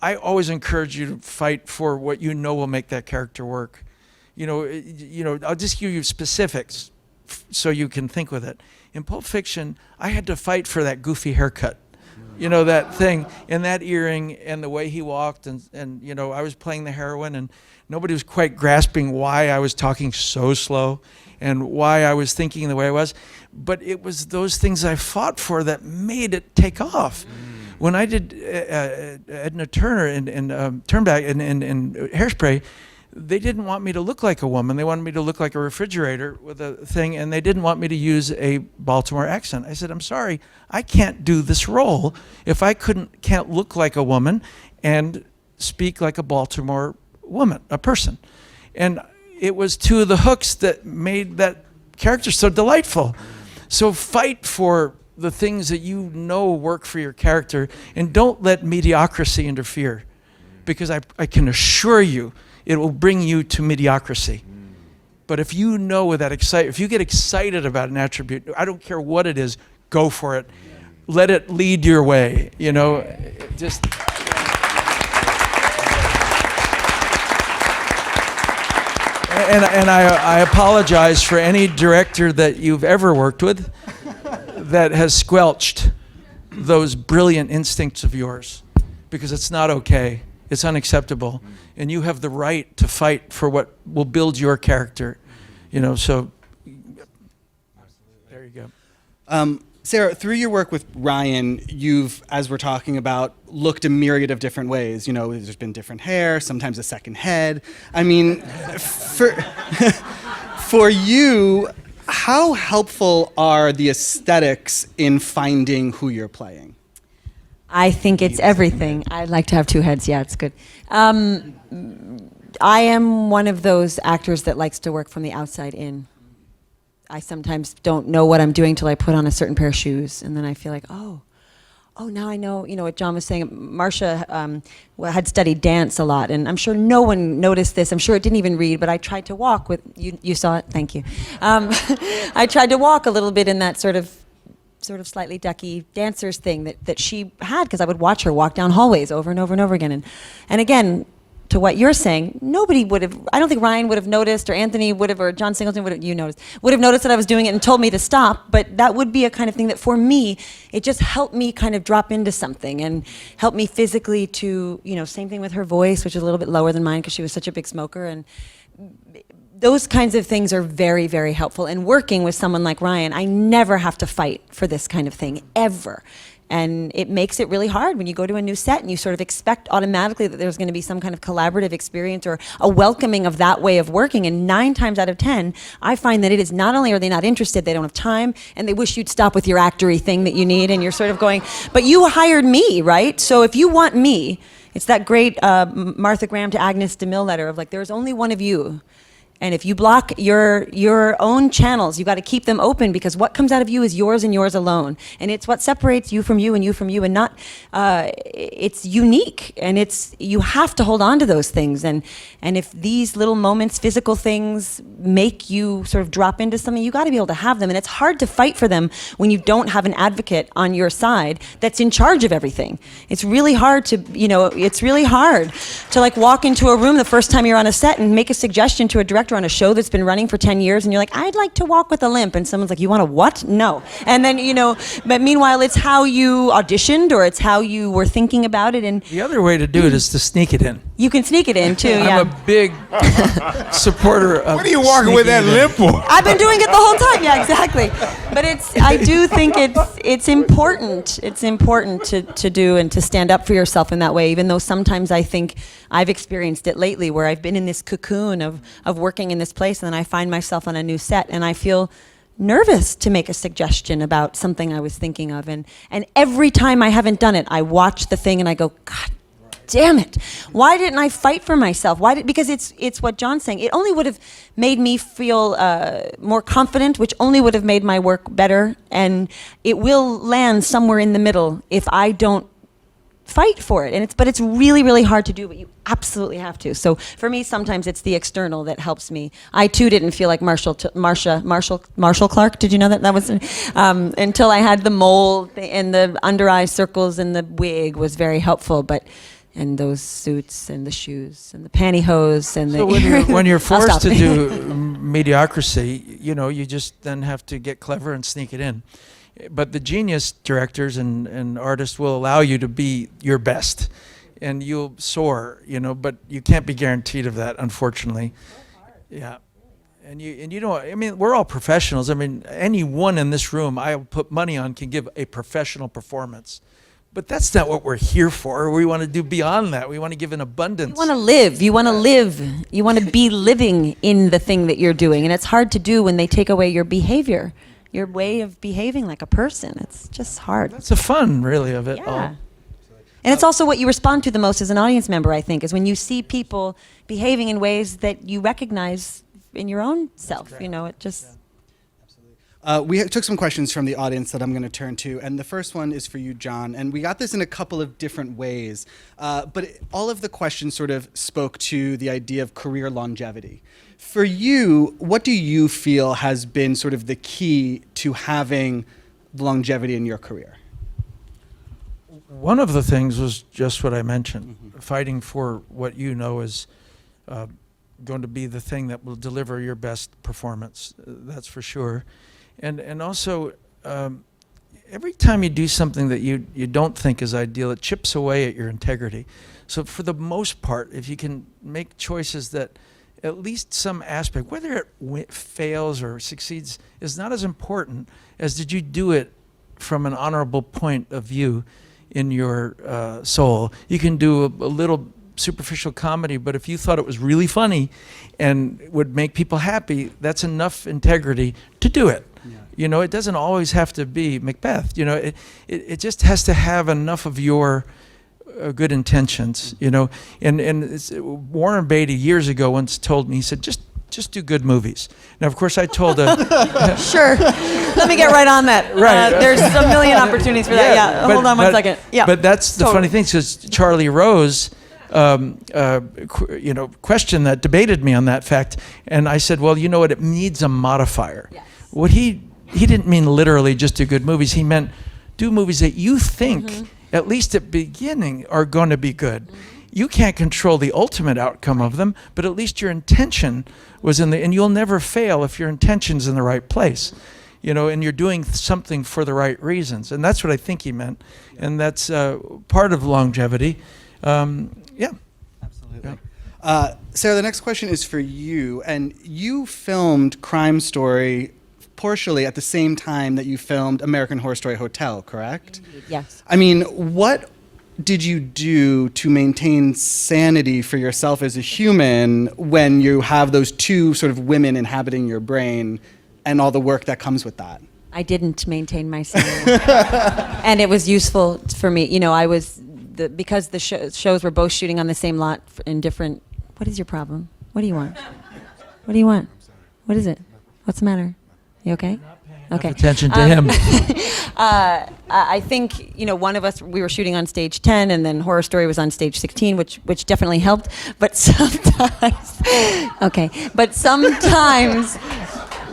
I always encourage you to fight for what you know will make that character work. I'll just give you specifics so you can think with it. In Pulp Fiction, I had to fight for that goofy haircut. That thing and that earring and the way he walked and I was playing the heroine and nobody was quite grasping why I was talking so slow and why I was thinking the way I was. But it was those things I fought for that made it take off. When I did Edna Turner in Turnback in Hairspray, they didn't want me to look like a woman. They wanted me to look like a refrigerator with a thing, and they didn't want me to use a Baltimore accent. I said, I'm sorry, I can't do this role if I can't look like a woman and speak like a Baltimore woman, a person. And it was two of the hooks that made that character so delightful. So fight for the things that you know work for your character, and don't let mediocrity interfere, because I can assure you it will bring you to mediocrity. But if you know with that if you get excited about an attribute, I don't care what it is, go for it. Let it lead your way, just. And I apologize for any director that you've ever worked with that has squelched those brilliant instincts of yours, because it's not okay. It's unacceptable. And you have the right to fight for what will build your character. So there you go. Sarah, through your work with Ryan, you've, as we're talking about, looked a myriad of different ways. There's been different hair, sometimes a second head. I mean, for you, how helpful are the aesthetics in finding who you're playing? I think it's everything. I'd like to have two heads. Yeah, it's good. I am one of those actors that likes to work from the outside in. I sometimes don't know what I'm doing till I put on a certain pair of shoes, and then I feel like, oh, now I know. What John was saying. Marcia had studied dance a lot, and I'm sure no one noticed this. I'm sure it didn't even read, but I tried to walk with you. You saw it. Thank you. I tried to walk a little bit in that sort of slightly ducky dancers thing that she had, because I would watch her walk down hallways over and over and over again. And again, to what you're saying, nobody would have, I don't think Ryan would have noticed, or Anthony would have, or John Singleton would have, would have noticed that I was doing it and told me to stop. But that would be a kind of thing that for me, it just helped me kind of drop into something and helped me physically to, same thing with her voice, which is a little bit lower than mine because she was such a big smoker. And those kinds of things are very, very helpful. And working with someone like Ryan, I never have to fight for this kind of thing, ever. And it makes it really hard when you go to a new set and you sort of expect automatically that there's going to be some kind of collaborative experience or a welcoming of that way of working. And 9 times out of 10, I find that it is not only are they not interested, they don't have time, and they wish you'd stop with your actory thing that you need, and you're sort of going, but you hired me, right? So if you want me, it's that great Martha Graham to Agnes DeMille letter of like, there's only one of you. And if you block your own channels, you got to keep them open, because what comes out of you is yours and yours alone. And it's what separates you from you and you from you, and not, it's unique, and you have to hold on to those things. And if these little moments, physical things, make you sort of drop into something, you got to be able to have them. And it's hard to fight for them when you don't have an advocate on your side that's in charge of everything. It's really hard to, it's really hard to like walk into a room the first time you're on a set and make a suggestion to a director on a show that's been running for 10 years, and you're like, I'd like to walk with a limp, and someone's like, you want to what? No. And then, but meanwhile, it's how you auditioned, or it's how you were thinking about it. And the other way to do it is to sneak it in. You can sneak it in too. Yeah. I'm a big supporter of. What are you walking with that limp for? I've been doing it the whole time. Yeah, exactly. But I do think it's important. It's important to do and to stand up for yourself in that way, even though sometimes I think I've experienced it lately where I've been in this cocoon of working in this place, and then I find myself on a new set and I feel nervous to make a suggestion about something I was thinking of. And every time I haven't done it, I watch the thing and I go, God damn it. Why didn't I fight for myself? Because it's what John's saying. It only would have made me feel more confident, which only would have made my work better. And it will land somewhere in the middle if I don't fight for it. But it's really, really hard to do, but you absolutely have to. So for me, sometimes it's the external that helps me. I too didn't feel like Marshall Clark. Did you know that was until I had the mole and the under eye circles and the wig was very helpful. But and those suits and the shoes and the pantyhose and So the when you're I'll forced stop. to do mediocrity, you just then have to get clever and sneak it in. But the genius directors and artists will allow you to be your best, and you'll soar, but you can't be guaranteed of that, unfortunately. Yeah. And you know, I mean, we're all professionals. I mean, anyone in this room, I'll put money on, can give a professional performance. But that's not what we're here for. We want to do beyond that. We want to give in abundance. You want to live. You want to live. You want to be living in the thing that you're doing. And it's hard to do when they take away your behavior, your way of behaving like a person. It's just hard. That's the fun, really, of it Yeah. all. And it's also what you respond to the most as an audience member, I think, is when you see people behaving in ways that you recognize in your own self. It just... We took some questions from the audience that I'm going to turn to, and the first one is for you, John. And we got this in a couple of different ways, but all of the questions sort of spoke to the idea of career longevity. For you, what do you feel has been sort of the key to having longevity in your career? One of the things was just what I mentioned, fighting for what you know is going to be the thing that will deliver your best performance. That's for sure. And also, every time you do something that you don't think is ideal, it chips away at your integrity. So for the most part, if you can make choices that at least some aspect, whether it fails or succeeds, is not as important as did you do it from an honorable point of view in your soul. You can do a little superficial comedy, but if you thought it was really funny and would make people happy, that's enough integrity to do it. Yeah. It doesn't always have to be Macbeth. It just has to have enough of your good intentions. And Warren Beatty years ago once told me, he said, just do good movies. Now, of course, I told Sure. Let me get right on that. Right. There's a million opportunities for that. Yeah. Hold on one second. Yeah. But that's the funny thing, because Charlie Rose, questioned that, debated me on that fact, and I said, well, you know what? It needs a modifier. Yes. What he didn't mean literally just do good movies. He meant do movies that you think, at least at beginning, are going to be good. You can't control the ultimate outcome of them, but at least your intention was and you'll never fail if your intention's in the right place, and you're doing something for the right reasons. And that's what I think he meant. And that's part of longevity. Yeah. Absolutely. Yeah. Sarah, the next question is for you. And you filmed Crime Story partially at the same time that you filmed American Horror Story Hotel, correct? Yes. I mean, what did you do to maintain sanity for yourself as a human when you have those two sort of women inhabiting your brain and all the work that comes with that? I didn't maintain my sanity. And it was useful for me. Because the shows were both shooting on the same lot in different... What is your problem? What do you want? What do you want? What is it? What's the matter? You okay? Okay. Attention to him. I think, one of us, we were shooting on stage 10, and then Horror Story was on stage 16, which definitely helped. But sometimes,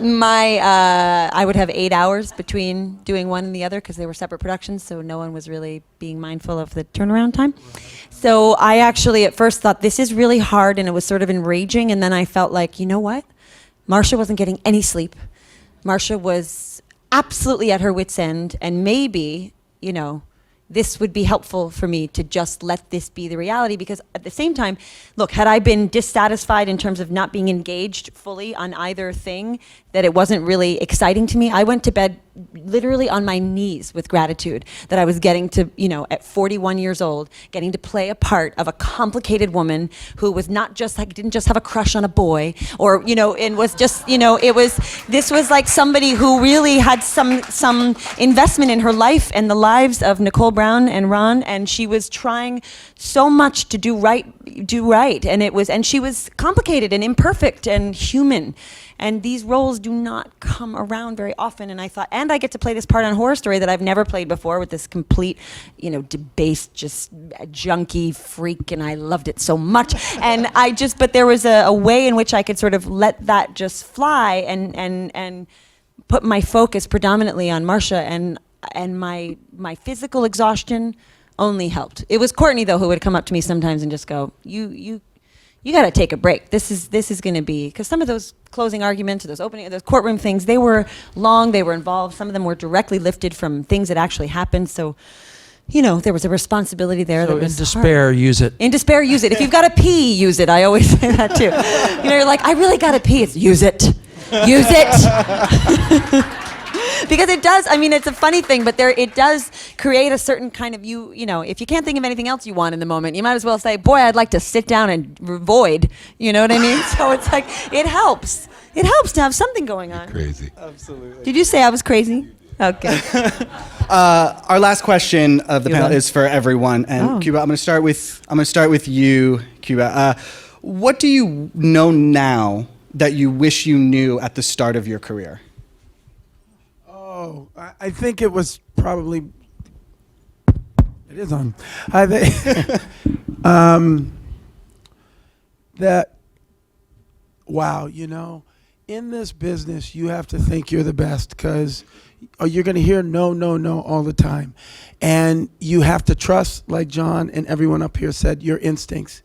I would have 8 hours between doing one and the other because they were separate productions, so no one was really being mindful of the turnaround time. So I actually at first thought this is really hard, and it was sort of enraging, and then I felt like, you know what? Marcia wasn't getting any sleep. Marcia was absolutely at her wit's end, and maybe, this would be helpful for me to just let this be the reality, because at the same time, look, had I been dissatisfied in terms of not being engaged fully on either thing, that it wasn't really exciting to me, I went to bed literally on my knees with gratitude that I was getting to, at 41 years old, getting to play a part of a complicated woman who was not just like, didn't just have a crush on a boy, or, and was just, this was like somebody who really had some investment in her life and the lives of Nicole Brown and Ron, and she was trying so much to do right, and she was complicated and imperfect and human. And these roles do not come around very often. And I thought, and I get to play this part on Horror Story that I've never played before with this complete, debased, just junkie freak. And I loved it so much. And but there was a way in which I could sort of let that just fly and put my focus predominantly on Marcia, and my physical exhaustion only helped. It was Courtney though who would come up to me sometimes and just go, you got to take a break. This is going to be, because some of those closing arguments, those courtroom things, they were long, they were involved. Some of them were directly lifted from things that actually happened. So, you know, there was a responsibility there. So that was in despair, hard. use it. In despair, use it. If you've got to pee, use it. I always say that too. You know, you're like, I really got to pee. It's use it. Use it. Because it does, I mean, it's a funny thing, but it does create a certain kind of, you know, if you can't think of anything else you want in the moment, you might as well say, boy, I'd like to sit down and void, you know what I mean? So it's like, it helps. It helps to have something going on. Crazy. Absolutely. Did you say I was crazy? Okay. Our last question of the You panel love- is for everyone, and Oh. Cuba, I'm going to start with you, Cuba. What do you know now that you wish you knew at the start of your career? Oh, I think it was probably. It is on. I think that. Wow, you know, in this business, you have to think you're the best because you're going to hear no, no, no all the time, and you have to trust, like John and everyone up here said, your instincts,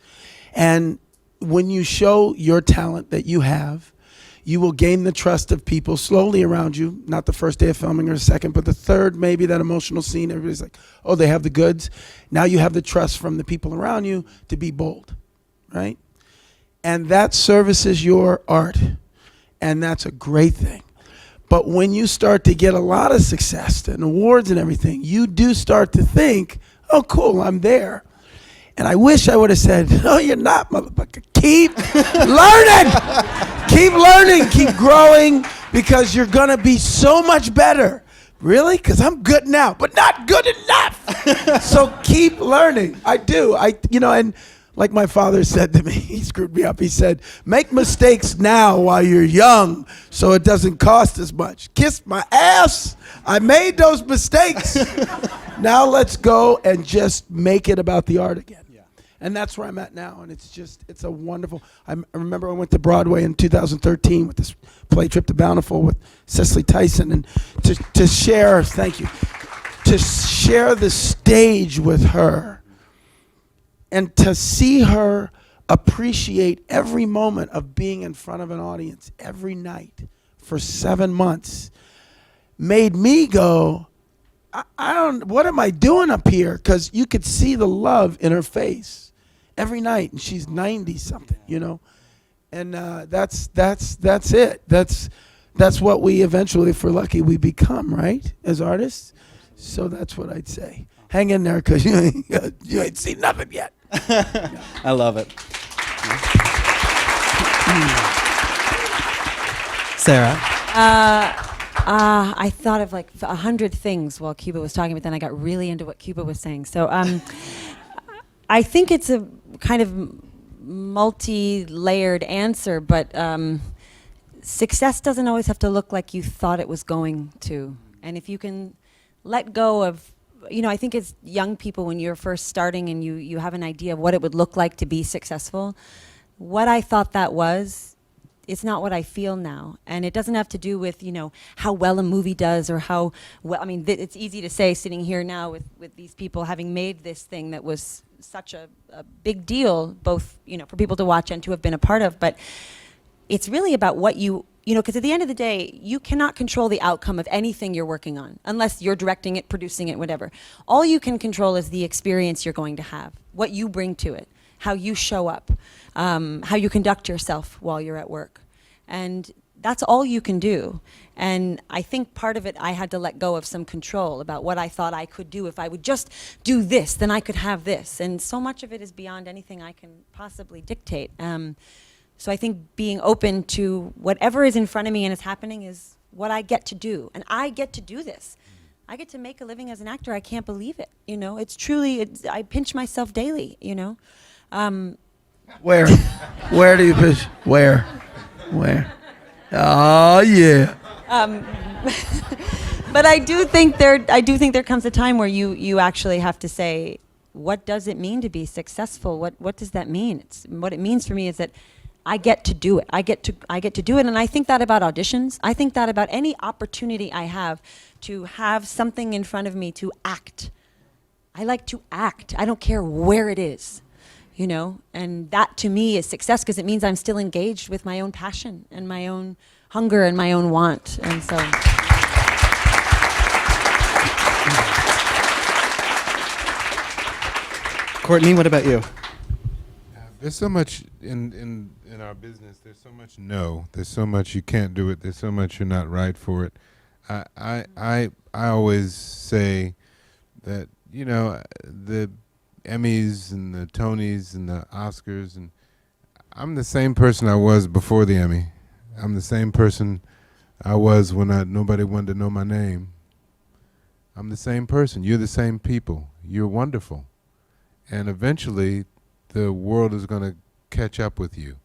and when you show your talent that you have, you will gain the trust of people slowly around you, not the first day of filming or the second, but the third, maybe that emotional scene, everybody's like, oh, they have the goods. Now you have the trust from the people around you to be bold, right? And that services your art, and that's a great thing. But when you start to get a lot of success and awards and everything, you do start to think, oh, cool, I'm there. And I wish I would have said, no, you're not, motherfucker. Keep learning. Keep learning. Keep growing, because you're going to be so much better. Really? Because I'm good now, but not good enough. So keep learning. I do. And like my father said to me, he screwed me up. He said, make mistakes now while you're young so it doesn't cost as much. Kiss my ass. I made those mistakes. Now let's go and just make it about the art again. Yeah. And that's where I'm at now. And it's a wonderful, I remember I went to Broadway in 2013 with this play Trip to Bountiful with Cicely Tyson, and to share, thank you, to share the stage with her and to see her appreciate every moment of being in front of an audience every night for 7 months made me go, I don't, what am I doing up here? Because you could see the love in her face every night, and she's 90 something, you know, and that's it. That's what we eventually, if we're lucky, we become, right, as artists. So that's what I'd say. Hang in there, because you ain't seen nothing yet. I love it. Sarah? I thought of like 100 things while Cuba was talking, but then I got really into what Cuba was saying. So I think it's a kind of multi-layered answer, but success doesn't always have to look like you thought it was going to. And if you can let go of, you know, I think as young people, when you're first starting and you have an idea of what it would look like to be successful, what I thought that was, it's not what I feel now. And it doesn't have to do with, you know, how well a movie does or how well, I mean, it's easy to say sitting here now with these people having made this thing that was such a big deal, both, you know, for people to watch and to have been a part of, but it's really about what you know, because at the end of the day, you cannot control the outcome of anything you're working on, unless you're directing it, producing it, whatever. All you can control is the experience you're going to have, what you bring to it, how you show up, how you conduct yourself while you're at work. And that's all you can do. And I think part of it, I had to let go of some control about what I thought I could do. If I would just do this, then I could have this. And so much of it is beyond anything I can possibly dictate. So I think being open to whatever is in front of me and is happening is what I get to do. And I get to do this. I get to make a living as an actor. I can't believe it. You know, it's truly, I pinch myself daily, you know. Where? Where do you pinch? Where? Oh, yeah. But I do think there comes a time where you actually have to say, what does it mean to be successful? What does that mean? What it means for me is that I get to do it. I get to do it, and I think that about auditions. I think that about any opportunity I have to have something in front of me to act. I like to act. I don't care where it is, you know? And that to me is success because it means I'm still engaged with my own passion and my own hunger and my own want. And so. Courtney, what about you? There's so much in our business. There's so much no. There's so much you can't do it. There's so much you're not right for it. I always say that, you know, the Emmys and the Tonys and the Oscars, and I'm the same person I was before the Emmy. I'm the same person I was when nobody wanted to know my name. I'm the same person. You're the same people. You're wonderful. And eventually the world is going to catch up with you.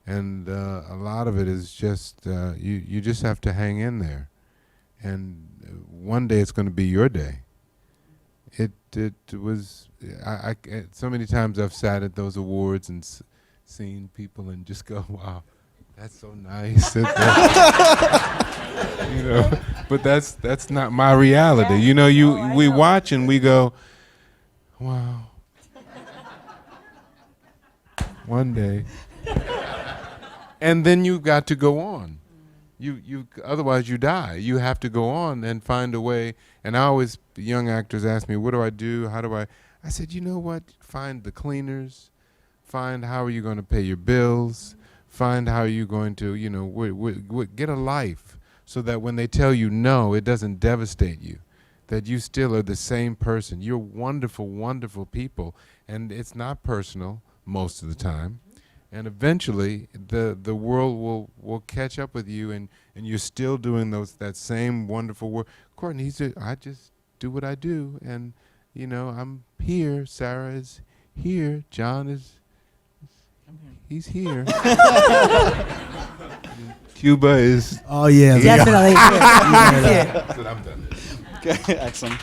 And a lot of it is just, you just have to hang in there. And one day it's going to be your day. It was, so many times I've sat at those awards and seen people and just go, wow, that's so nice. You know, but that's not my reality. You know, we watch and we go, wow. One day. And then you've got to go on. You otherwise you die. You have to go on and find a way. And young actors ask me, what do I do? How do I said, you know what? Find the cleaners. Find how are you going to pay your bills. Find how you're going to, you know, get a life so that when they tell you no, it doesn't devastate you. That you still are the same person. You're wonderful, wonderful people. And it's not personal most of the time. And eventually the world will catch up with you, and you're still doing that same wonderful work. Courtney, I just do what I do, and you know, I'm here, Sarah is here, John he's here. Cuba is yeah. Definitely. But I'm done. Okay, excellent.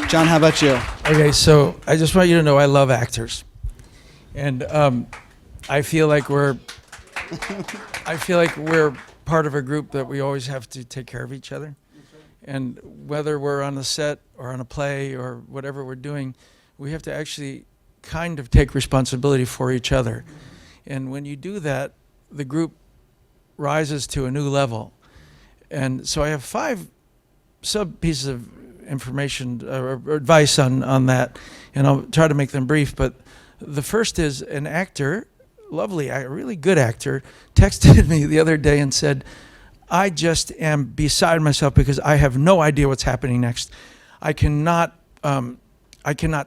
John, how about you? Okay, so I just want you to know I love actors, and I feel like we're part of a group that we always have to take care of each other, and whether we're on the set or on a play or whatever we're doing, we have to actually kind of take responsibility for each other, and when you do that, the group rises to a new level, and so I have 5 sub pieces of information or advice on that, and I'll try to make them brief. But the first is an actor, a really good actor, texted me the other day and said, I just am beside myself because I have no idea what's happening next. I cannot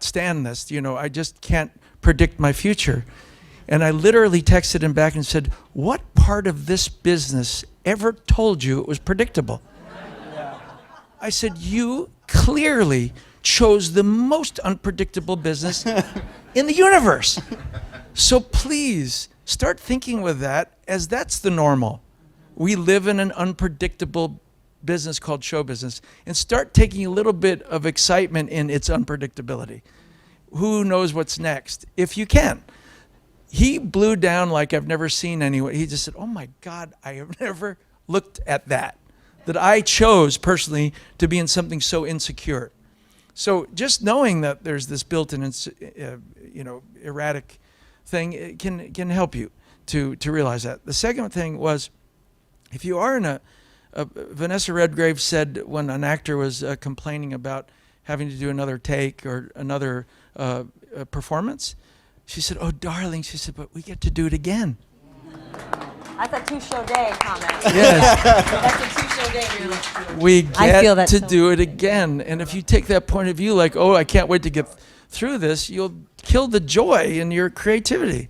stand this. You know, I just can't predict my future. And I literally texted him back and said, what part of this business ever told you it was predictable? I said, you clearly chose the most unpredictable business in the universe. So please start thinking with that as that's the normal. We live in an unpredictable business called show business, and start taking a little bit of excitement in its unpredictability. Who knows what's next? If you can. He blew down like I've never seen anyone. He just said, oh my God, I have never looked at that I chose personally to be in something so insecure. So just knowing that there's this built-in, erratic thing, it can help you to realize that. The second thing was, if you are in Vanessa Redgrave said when an actor was complaining about having to do another take or another performance, she said, oh darling, she said, but we get to do it again. That's a 2-show day comment. Yes. That's a 2-show day. We feel get that to so do it again. And if you take that point of view, like, oh, I can't wait to get through this, you'll kill the joy in your creativity.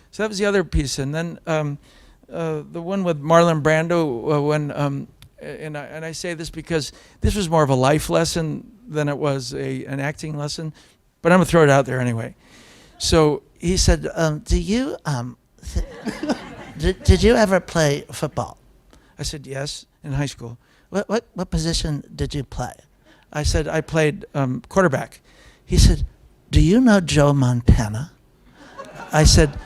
So that was the other piece. And then the one with Marlon Brando, and I say this because this was more of a life lesson than it was an acting lesson, but I'm gonna throw it out there anyway. So he said, do you, did you ever play football? I said, yes, in high school. What position did you play? I said, I played quarterback. He said, do you know Joe Montana? I said,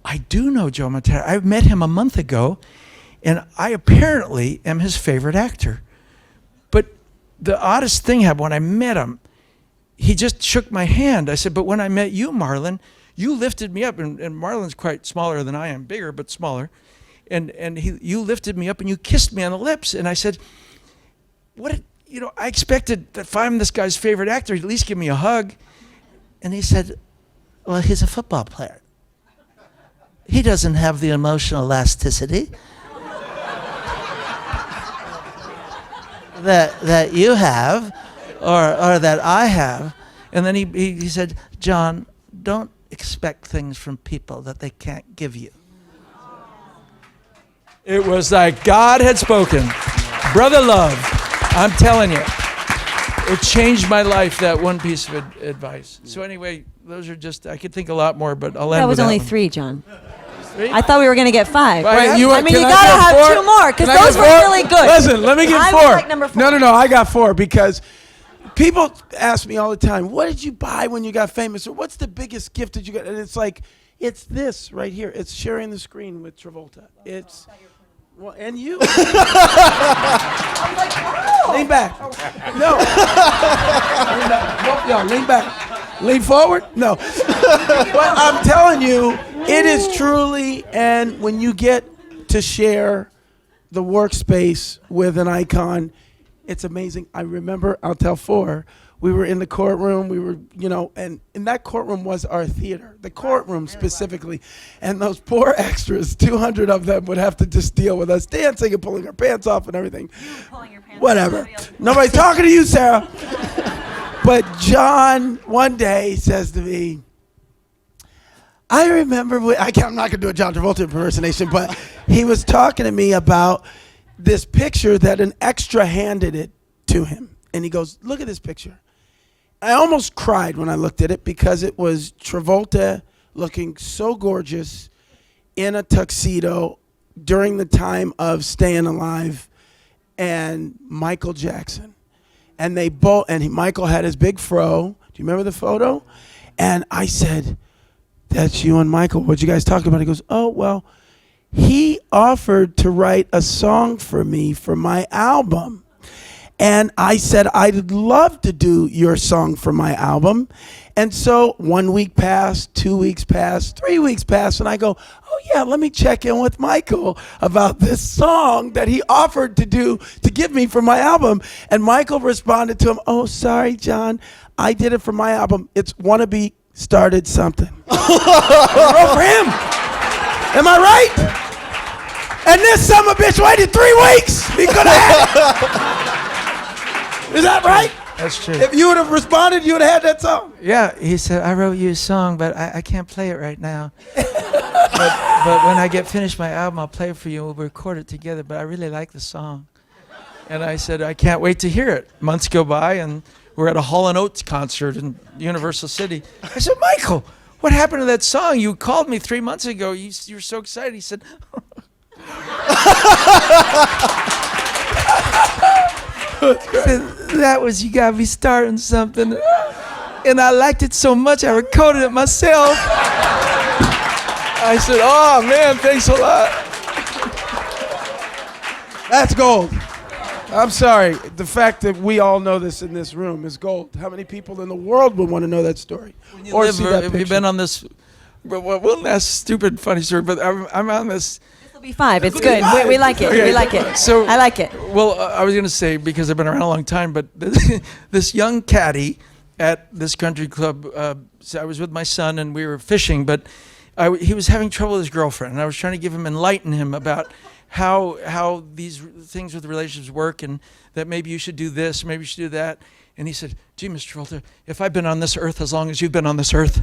I do know Joe Montana. I met him a month ago. And I apparently am his favorite actor. But the oddest thing happened when I met him. He just shook my hand. I said, but when I met you, Marlon, you lifted me up. And Marlon's quite smaller than I am, bigger but smaller. And you lifted me up and you kissed me on the lips. And I said, I expected that if I'm this guy's favorite actor, he'd at least give me a hug. And he said, well, he's a football player. He doesn't have the emotional elasticity that you have or that I have. And then he said, John, don't expect things from people that they can't give you. It was like God had spoken. Brother love, I'm telling you, it changed my life, that one piece of advice. So anyway, those are just, I could think a lot more, but I'll end That with was only one. 3, John. 3? I thought we were going to get 5. Right, you- I mean, can you I got to get have 4? 2 more, because Can I those get were 4? really good. Listen, let me get I 4. would like number 4. No, I got 4 because people ask me all the time, what did you buy when you got famous? Or what's the biggest gift that you got? And it's like, it's this right here. It's sharing the screen with Travolta. It's, well, and you. Lean back. No. Lean back. Both of y'all, lean back. Lean forward? No. But I'm telling you, it is truly, and when you get to share the workspace with an icon, it's amazing. I remember, I'll tell 4, we were in the courtroom, we were, and in that courtroom was our theater, the courtroom specifically. And those poor extras, 200 of them would have to just deal with us dancing and pulling our pants off and everything. Pulling your pants Whatever. Nobody's talking to you, Sarah. But John one day says to me, I remember, I'm not going to do a John Travolta impersonation, but he was talking to me about this picture that an extra handed it to him. And he goes, look at this picture. I almost cried when I looked at it because it was Travolta looking so gorgeous in a tuxedo during the time of Staying Alive and Michael Jackson. And they both, and Michael had his big fro. Do you remember the photo? And I said, that's you and Michael. What'd you guys talk about? He goes, oh, well, he offered to write a song for me for my album. And I said, I'd love to do your song for my album. And so 1 week passed, 2 weeks passed, 3 weeks passed, and I go, oh yeah, let me check in with Michael about this song that he offered to give me for my album. And Michael responded to him, oh, sorry, John, I did it for my album. It's Wannabe Started Something. I wrote for him. Am I right? And this son of a bitch waited 3 weeks. He could have had it. Is that right? That's true. If you would have responded, you would have had that song. Yeah, he said, I wrote you a song, but I can't play it right now. but when I get finished my album, I'll play it for you and we'll record it together, but I really like the song. And I said, I can't wait to hear it. Months go by and we're at a Hall & Oates concert in Universal City. I said, Michael, what happened to that song? You called me 3 months ago. You were so excited. He said, that was You Got Me Starting Something. And I liked it so much, I recorded it myself. I said, oh man, thanks a lot. That's gold. I'm sorry. The fact that we all know this in this room is gold. How many people in the world would want to know that story? Or see that Have picture? you been on this? Well, that's a stupid, funny story, but I'm on this. It'll be 5. It's good. We like it. Okay. We like it. So I like it. Well, I was going to say, because I've been around a long time, but this young caddy at this country club, so I was with my son and we were fishing, but he was having trouble with his girlfriend, and I was trying to enlighten him about how these things with relationships work, and that maybe you should do this, maybe you should do that. And he said, gee, Mr. Travolta, if I've been on this earth as long as you've been on this earth,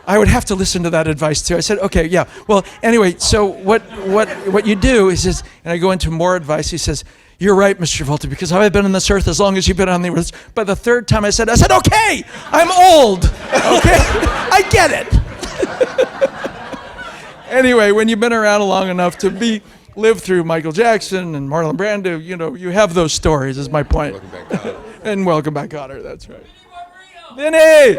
I would have to listen to that advice too. I said, okay, yeah. Well, anyway, so what you do is, and I go into more advice. He says, you're right, Mr. Travolta, because I've been on this earth as long as you've been on the earth. By the third time I said, okay, I'm old. Okay, I get it. Anyway, when you've been around long enough to live through Michael Jackson and Marlon Brando, you have those stories, is my point. Welcome back, Otter. And welcome back, Otter, that's right. Vinny!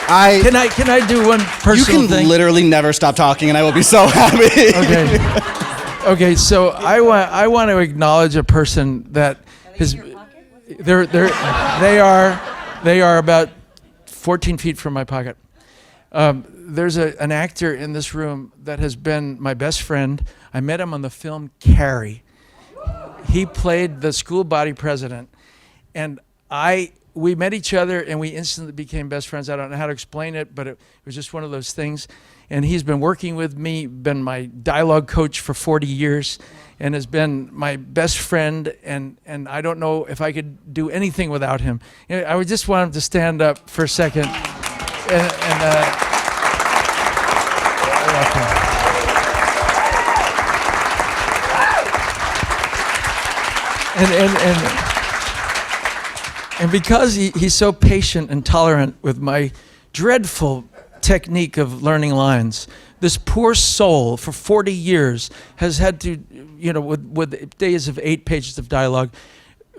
Can I do one You personal can thing? literally never stop talking, and I will be so happy. Okay. Okay. So I want to acknowledge a person that has. They are about 14 feet from my pocket. There's an actor in this room that has been my best friend. I met him on the film Carrie. He played the school body president, and we met each other and we instantly became best friends. I don't know how to explain it, but it was just one of those things. And he's been working with me, been my dialogue coach for 40 years, and has been my best friend. And I don't know if I could do anything without him. You know, I would just want him to stand up for a second. And because he's so patient and tolerant with my dreadful technique of learning lines, this poor soul for 40 years has had to, you know, with days of 8 pages of dialogue,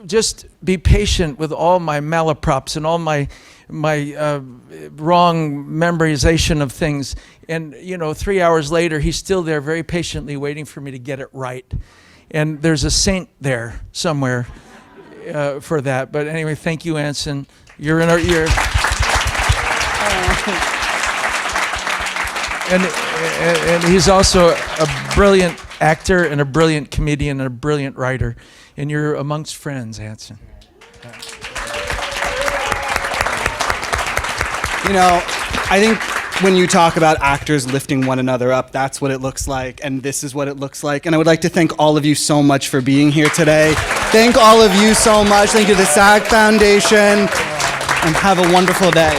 just be patient with all my malaprops and all my wrong memorization of things. And, you know, 3 hours later, he's still there very patiently waiting for me to get it right. And there's a saint there somewhere for that. But anyway, thank you, Anson. You're in our ear. And he's also a brilliant actor and a brilliant comedian and a brilliant writer. And you're amongst friends, Anson. You know, I think when you talk about actors lifting one another up, that's what it looks like, and this is what it looks like. And I would like to thank all of you so much for being here today. Thank all of you so much. Thank you to the SAG Foundation, and have a wonderful day.